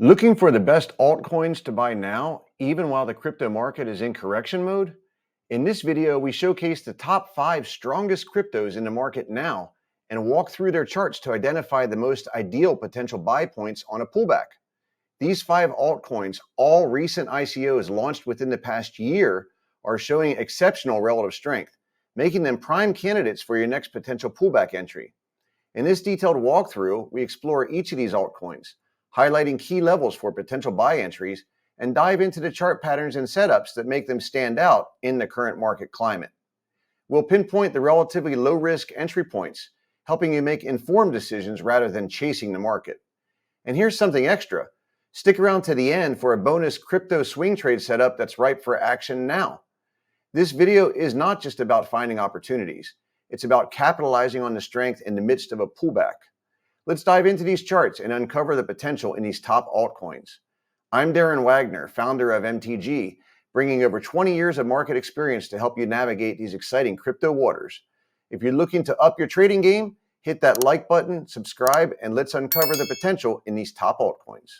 Looking for the best altcoins to buy now, even while the crypto market is in correction mode? In this video, we showcase the top 5 strongest cryptos in the market now and walk through their charts to identify the most ideal potential buy points on a pullback. These 5 altcoins, all recent ICOs launched within the past year, are showing exceptional relative strength, making them prime candidates for your next potential pullback entry. In this detailed walkthrough, we explore each of these altcoins, highlighting key levels for potential buy entries, and dive into the chart patterns and setups that make them stand out in the current market climate. We'll pinpoint the relatively low-risk entry points, helping you make informed decisions rather than chasing the market. And here's something extra. Stick around to the end for a bonus crypto swing trade setup that's ripe for action now. This video is not just about finding opportunities. It's about capitalizing on the strength in the midst of a pullback. Let's dive into these charts and uncover the potential in these top altcoins. I'm Darren Wagner, founder of MTG, bringing over 20 years of market experience to help you navigate these exciting crypto waters. If you're looking to up your trading game, hit that like button, subscribe, and let's uncover the potential in these top altcoins.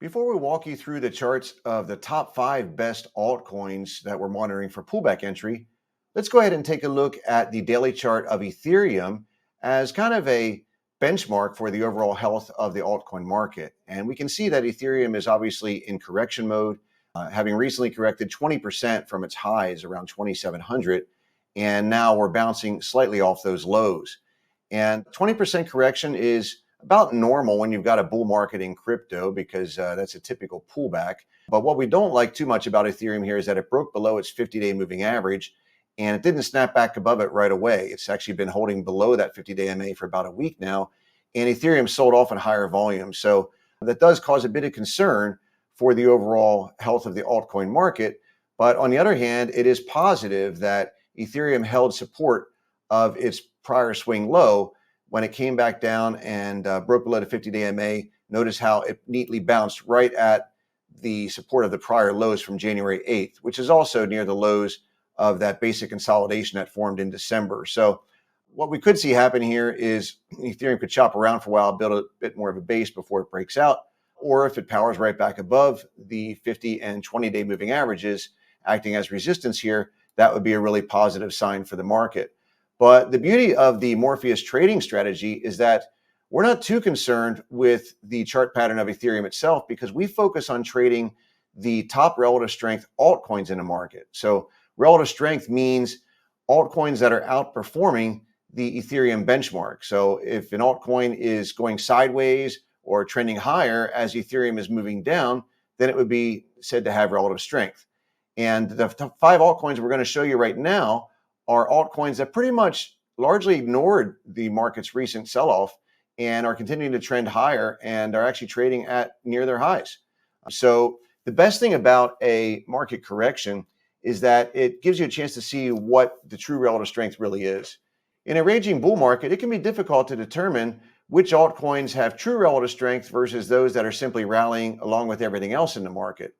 Before we walk you through the charts of the top 5 best altcoins that we're monitoring for pullback entry, let's go ahead and take a look at the daily chart of Ethereum as kind of a benchmark for the overall health of the altcoin market. And we can see that Ethereum is obviously in correction mode, having recently corrected 20% from its highs around 2,700. And now we're bouncing slightly off those lows. And 20% correction is about normal when you've got a bull market in crypto because that's a typical pullback. But what we don't like too much about Ethereum here is that it broke below its 50-day moving average and it didn't snap back above it right away. It's actually been holding below that 50-day MA for about a week now, and Ethereum sold off in higher volume. So that does cause a bit of concern for the overall health of the altcoin market. But on the other hand, it is positive that Ethereum held support of its prior swing low when it came back down and broke below the 50-day MA. Notice how it neatly bounced right at the support of the prior lows from January 8th, which is also near the lows of that basic consolidation that formed in December. So what we could see happen here is Ethereum could chop around for a while, build a bit more of a base before it breaks out, or if it powers right back above the 50 and 20-day moving averages, acting as resistance here, that would be a really positive sign for the market. But the beauty of the Morpheus trading strategy is that we're not too concerned with the chart pattern of Ethereum itself because we focus on trading the top relative strength altcoins in the market. So relative strength means altcoins that are outperforming the Ethereum benchmark. So if an altcoin is going sideways or trending higher as Ethereum is moving down, then it would be said to have relative strength. And the 5 altcoins we're going to show you right now are altcoins that pretty much largely ignored the market's recent sell-off and are continuing to trend higher and are actually trading at near their highs. So the best thing about a market correction is that it gives you a chance to see what the true relative strength really is. In a raging bull market, it can be difficult to determine which altcoins have true relative strength versus those that are simply rallying along with everything else in the market.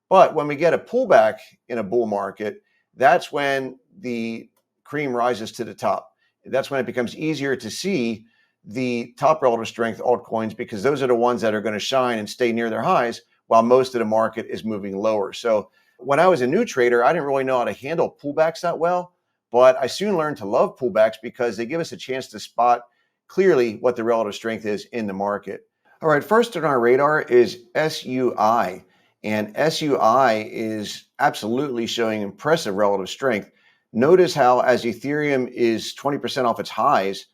But when we get a pullback in a bull market, that's when the cream rises to the top. That's when it becomes easier to see the top relative strength altcoins because those are the ones that are going to shine and stay near their highs while most of the market is moving lower. So when I was a new trader, I didn't really know how to handle pullbacks that well, but I soon learned to love pullbacks because they give us a chance to spot clearly what the relative strength is in the market. All right, first on our radar is SUI, and SUI is absolutely showing impressive relative strength. Notice how as Ethereum is 20% off its highs,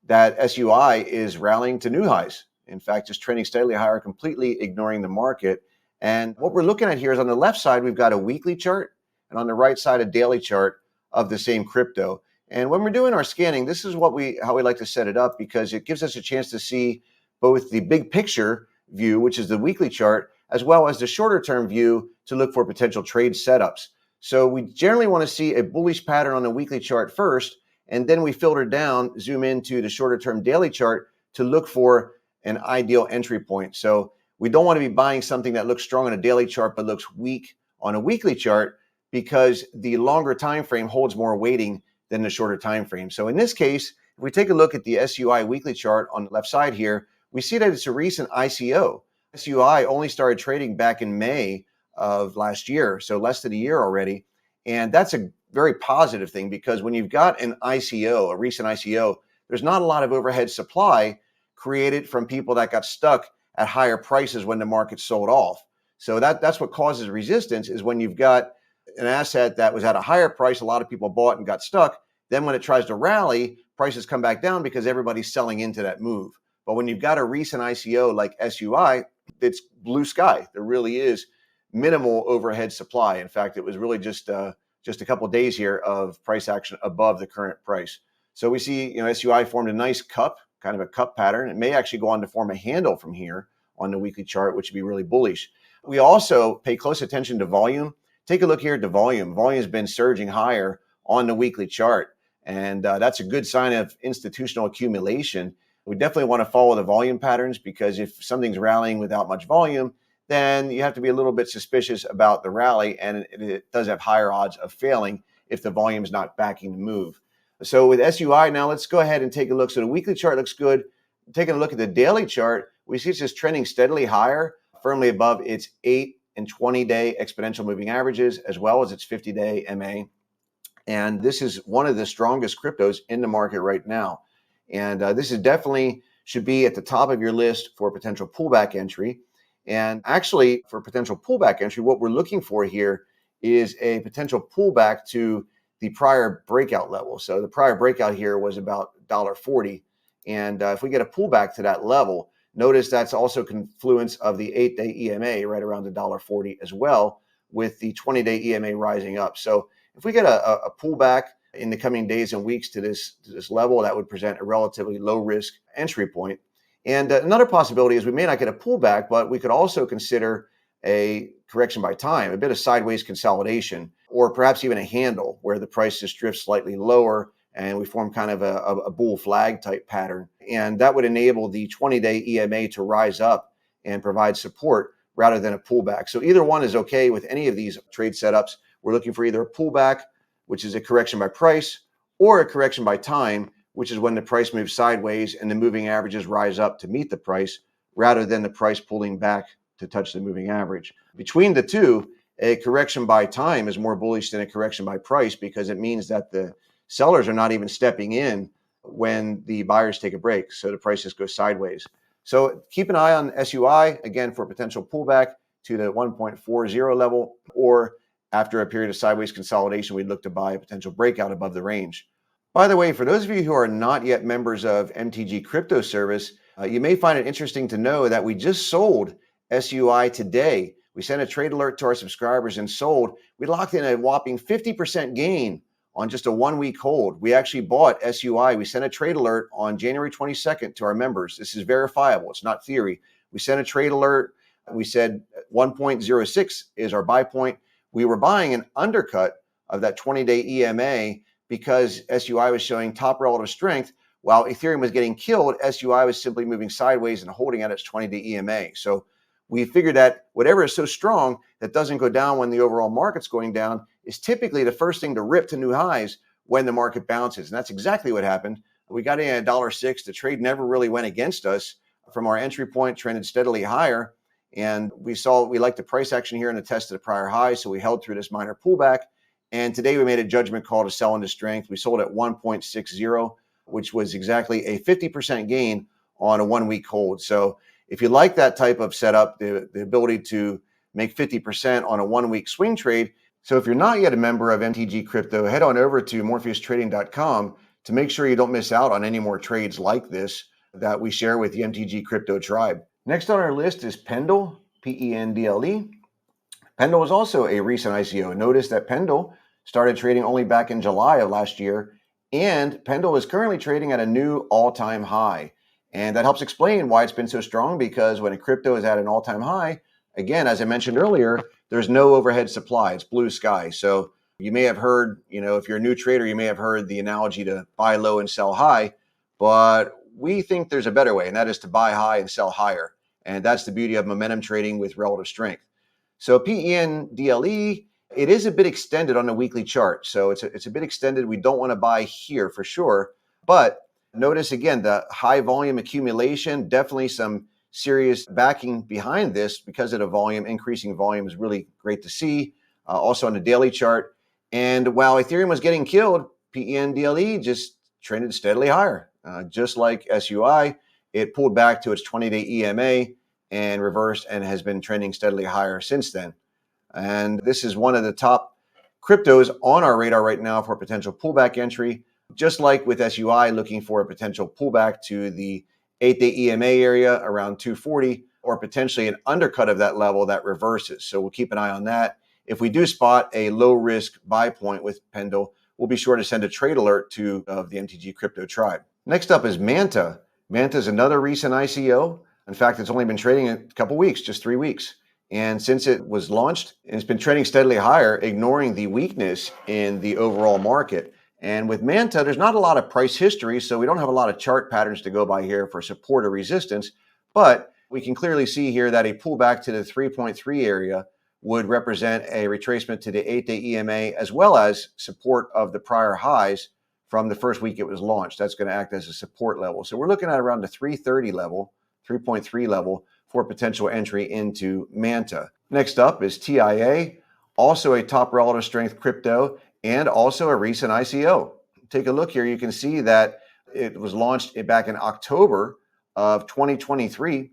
that SUI is rallying to new highs. In fact, just trending steadily higher, completely ignoring the market. And what we're looking at here is on the left side, we've got a weekly chart, and on the right side, a daily chart of the same crypto. And when we're doing our scanning, this is how we like to set it up because it gives us a chance to see both the big picture view, which is the weekly chart, as well as the shorter term view to look for potential trade setups. So we generally want to see a bullish pattern on the weekly chart first, and then we filter down, zoom into the shorter term daily chart to look for an ideal entry point. So we don't want to be buying something that looks strong on a daily chart but looks weak on a weekly chart because the longer time frame holds more weighting than the shorter time frame. So in this case, if we take a look at the SUI weekly chart on the left side here, we see that it's a recent ICO. SUI only started trading back in May of last year, so less than a year already. And that's a very positive thing, because when you've got an ICO, a recent ICO, there's not a lot of overhead supply created from people that got stuck at higher prices when the market sold off. So that's what causes resistance, is when you've got an asset that was at a higher price, a lot of people bought and got stuck. Then when it tries to rally, prices come back down because everybody's selling into that move. But when you've got a recent ICO like SUI, it's blue sky. There really is minimal overhead supply. In fact, it was really just a couple of days here of price action above the current price. So we see, SUI formed a nice cup, kind of a cup pattern. It may actually go on to form a handle from here on the weekly chart, which would be really bullish. We also pay close attention to volume. Take a look here at the volume. Volume has been surging higher on the weekly chart, and that's a good sign of institutional accumulation. We definitely want to follow the volume patterns, because if something's rallying without much volume, then you have to be a little bit suspicious about the rally, and it does have higher odds of failing if the volume is not backing the move. So with SUI, now let's go ahead and take a look. So the weekly chart looks good. Taking a look at the daily chart, we see it's just trending steadily higher, firmly above its 8 and 20-day exponential moving averages, as well as its 50-day MA. And this is one of the strongest cryptos in the market right now. And this is definitely should be at the top of your list for potential pullback entry. And actually, for potential pullback entry, what we're looking for here is a potential pullback to the prior breakout level. So the prior breakout here was about $1.40. And if we get a pullback to that level, notice that's also confluence of the 8-day EMA right around $1.40 as well, with the 20-day EMA rising up. So if we get a pullback in the coming days and weeks to this level, that would present a relatively low risk entry point. And another possibility is we may not get a pullback, but we could also consider a correction by time, a bit of sideways consolidation, or perhaps even a handle where the price just drifts slightly lower and we form kind of a bull flag type pattern. And that would enable the 20-day EMA to rise up and provide support rather than a pullback. So either one is okay with any of these trade setups. We're looking for either a pullback, which is a correction by price, or a correction by time, which is when the price moves sideways and the moving averages rise up to meet the price, rather than the price pulling back to touch the moving average. Between the two, a correction by time is more bullish than a correction by price, because it means that the sellers are not even stepping in when the buyers take a break. So the price just goes sideways. So keep an eye on SUI, again, for potential pullback to the 1.40 level, or after a period of sideways consolidation, we'd look to buy a potential breakout above the range. By the way, for those of you who are not yet members of MTG Crypto Service, you may find it interesting to know that we just sold SUI today. We sent a trade alert to our subscribers and sold. We locked in a whopping 50% gain on just a 1 week hold. We actually bought SUI. We sent a trade alert on January 22nd to our members. This is verifiable. It's not theory. We sent a trade alert. We said 1.06 is our buy point. We were buying an undercut of that 20-day EMA because SUI was showing top relative strength. While Ethereum was getting killed, SUI was simply moving sideways and holding at its 20-day EMA. So we figured that whatever is so strong that doesn't go down when the overall market's going down is typically the first thing to rip to new highs when the market bounces. And that's exactly what happened. We got in at $1.06. The trade never really went against us. From our entry point, trended steadily higher. And we liked the price action here and the test of the prior high. So we held through this minor pullback. And today we made a judgment call to sell into strength. We sold at 1.60, which was exactly a 50% gain on a 1 week hold. So if you like that type of setup, the ability to make 50% on a 1 week swing trade. So if you're not yet a member of MTG Crypto, head on over to morpheustrading.com to make sure you don't miss out on any more trades like this that we share with the MTG Crypto tribe. Next on our list is Pendle, Pendle. Pendle is also a recent ICO. Notice that Pendle started trading only back in July of last year, and Pendle is currently trading at a new all-time high. And that helps explain why it's been so strong, because when a crypto is at an all-time high, again, as I mentioned earlier, there's no overhead supply. It's blue sky. So you may have heard, if you're a new trader, you may have heard the analogy to buy low and sell high, but we think there's a better way, and that is to buy high and sell higher. And that's the beauty of momentum trading with relative strength. So PENDLE It is a bit extended on the weekly chart. So it's a bit extended. We don't want to buy here for sure. But notice again, the high volume accumulation, definitely some serious backing behind this because of the volume. Increasing volume is really great to see. Also on the daily chart. And while Ethereum was getting killed, PENDLE just trended steadily higher. Just like SUI, it pulled back to its 20-day EMA and reversed and has been trending steadily higher since then. And this is one of the top cryptos on our radar right now for potential pullback entry. Just like with SUI, looking for a potential pullback to the 8-day EMA area around 240, or potentially an undercut of that level that reverses. So we'll keep an eye on that. If we do spot a low risk buy point with Pendle, we'll be sure to send a trade alert to the MTG crypto tribe. Next up is Manta. Manta is another recent ICO. In fact, it's only been trading a couple weeks, just 3 weeks. And since it was launched, it's been trading steadily higher, ignoring the weakness in the overall market. And with Manta, there's not a lot of price history, so we don't have a lot of chart patterns to go by here for support or resistance. But we can clearly see here that a pullback to the 3.3 area would represent a retracement to the 8-day EMA, as well as support of the prior highs from the first week it was launched. That's going to act as a support level. So we're looking at around the 330 level, 3.3 level for potential entry into Manta. Next up is TIA, also a top relative strength crypto and also a recent ICO. Take a look here. You can see that it was launched back in October of 2023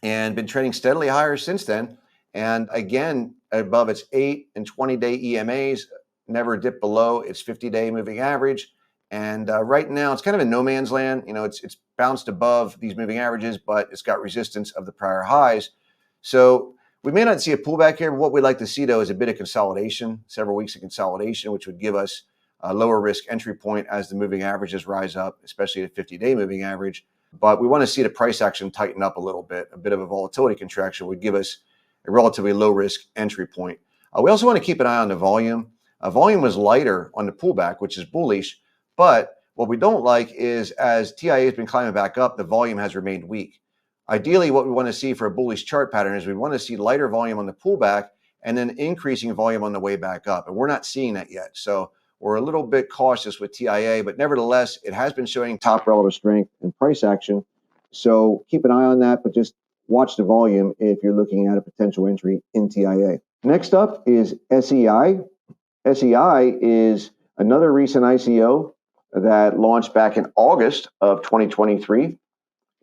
and been trading steadily higher since then. And again, above its 8 and 20-day EMAs, never dipped below its 50-day moving average. And right now, it's kind of in no man's land. You know, it's bounced above these moving averages, but it's got resistance of the prior highs. So we may not see a pullback here. But what we'd like to see, though, is a bit of consolidation, several weeks of consolidation, which would give us a lower risk entry point as the moving averages rise up, especially the 50-day moving average. But we want to see the price action tighten up a little bit. A bit of a volatility contraction would give us a relatively low risk entry point. We also want to keep an eye on the volume. Volume was lighter on the pullback, which is bullish. But what we don't like is as TIA has been climbing back up, the volume has remained weak. Ideally, what we want to see for a bullish chart pattern is we want to see lighter volume on the pullback and then increasing volume on the way back up. And we're not seeing that yet. So we're a little bit cautious with TIA, but nevertheless, it has been showing top relative strength and price action. So keep an eye on that, but just watch the volume if you're looking at a potential entry in TIA. Next up is SEI. SEI is another recent ICO that launched back in August of 2023.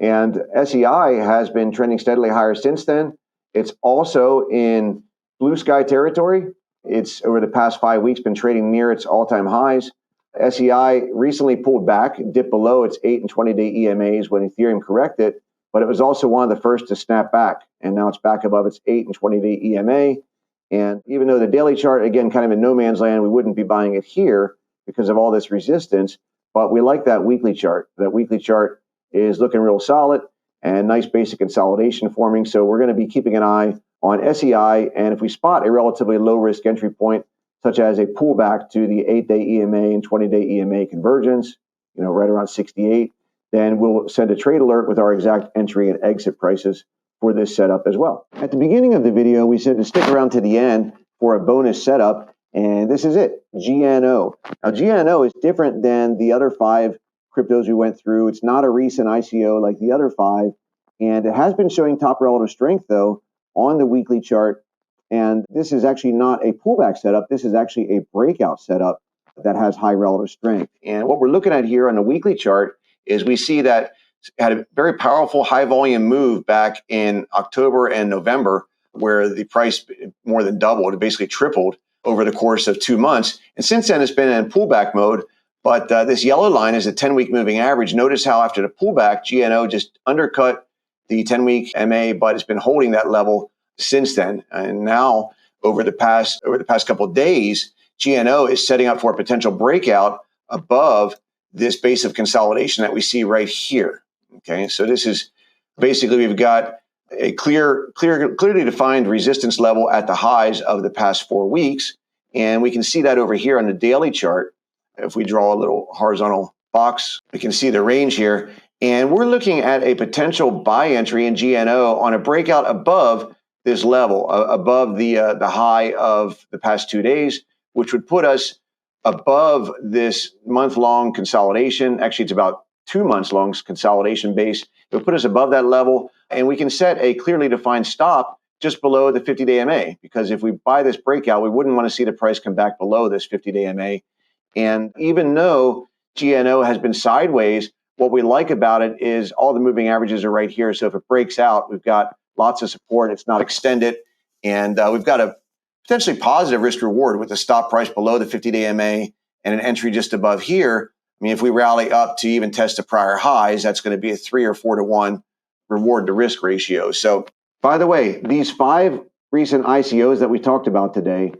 And SEI has been trending steadily higher since then. It's also in blue sky territory. It's over the past 5 weeks been trading near its all-time highs. SEI recently pulled back, dipped below its 8 and 20-day EMAs when Ethereum corrected, but it was also one of the first to snap back. And now it's back above its 8 and 20-day EMA. And even though the daily chart, again, kind of in no man's land, we wouldn't be buying it here because of all this resistance, but we like that weekly chart. That weekly chart is looking real solid and nice basic consolidation forming. So we're going to be keeping an eye on SEI. And if we spot a relatively low risk entry point, such as a pullback to the 8-day EMA and 20-day EMA convergence, right around 68, then we'll send a trade alert with our exact entry and exit prices for this setup as well. At the beginning of the video, we said to stick around to the end for a bonus setup. And this is it, GNO. Now, GNO is different than the other 5 cryptos we went through. It's not a recent ICO like the other 5. And it has been showing top relative strength, though, on the weekly chart. And this is actually not a pullback setup. This is actually a breakout setup that has high relative strength. And what we're looking at here on the weekly chart is we see that it had a very powerful high volume move back in October and November, where the price more than doubled. It basically tripled over the course of 2 months. And since then, it's been in pullback mode. But this yellow line is a 10-week moving average. Notice how after the pullback, GNO just undercut the 10-week MA, but it's been holding that level since then. And now, over the past couple of days, GNO is setting up for a potential breakout above this base of consolidation that we see right here. Okay, so this is basically we've got a clearly defined resistance level at the highs of the past 4 weeks, and we can see that over here on the daily chart. If we draw a little horizontal box, we can see the range here. And we're looking at a potential buy entry in GNO on a breakout above this level above the high of the past 2 days, which would put us above this month-long consolidation. Actually, it's about 2 months long consolidation base. It would put us above that level, and we can set a clearly defined stop just below the 50-day MA, because if we buy this breakout, we wouldn't want to see the price come back below this 50-day MA. And even though GNO has been sideways, what we like about it is all the moving averages are right here. So if it breaks out, we've got lots of support. It's not extended. And we've got a potentially positive risk reward with the stop price below the 50-day MA and an entry just above here. I mean, if we rally up to even test the prior highs, that's going to be a 3 or 4 to 1 reward to risk ratio. So, by the way, these 5 recent ICOs that we talked about today,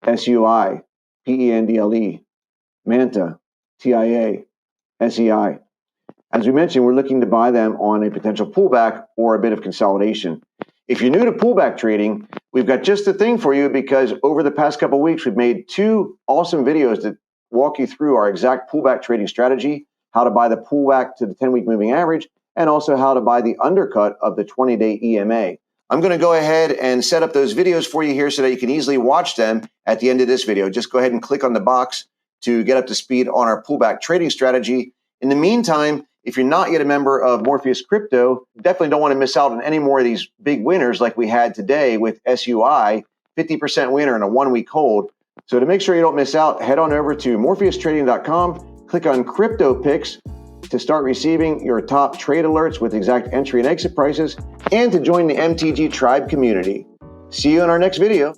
SUI, PENDLE, Manta, TIA, SEI. As we mentioned, we're looking to buy them on a potential pullback or a bit of consolidation. If you're new to pullback trading, we've got just the thing for you, because over the past couple of weeks, we've made 2 awesome videos that walk you through our exact pullback trading strategy, how to buy the pullback to the 10-week moving average, and also how to buy the undercut of the 20-day EMA. I'm going to go ahead and set up those videos for you here so that you can easily watch them at the end of this video. Just go ahead and click on the box to get up to speed on our pullback trading strategy. In the meantime, if you're not yet a member of Morpheus Crypto, definitely don't want to miss out on any more of these big winners like we had today with SUI, 50% winner in a 1-week hold. So to make sure you don't miss out, head on over to morpheustrading.com, click on Crypto Picks to start receiving your top trade alerts with exact entry and exit prices, and to join the MTG Tribe community. See you in our next video.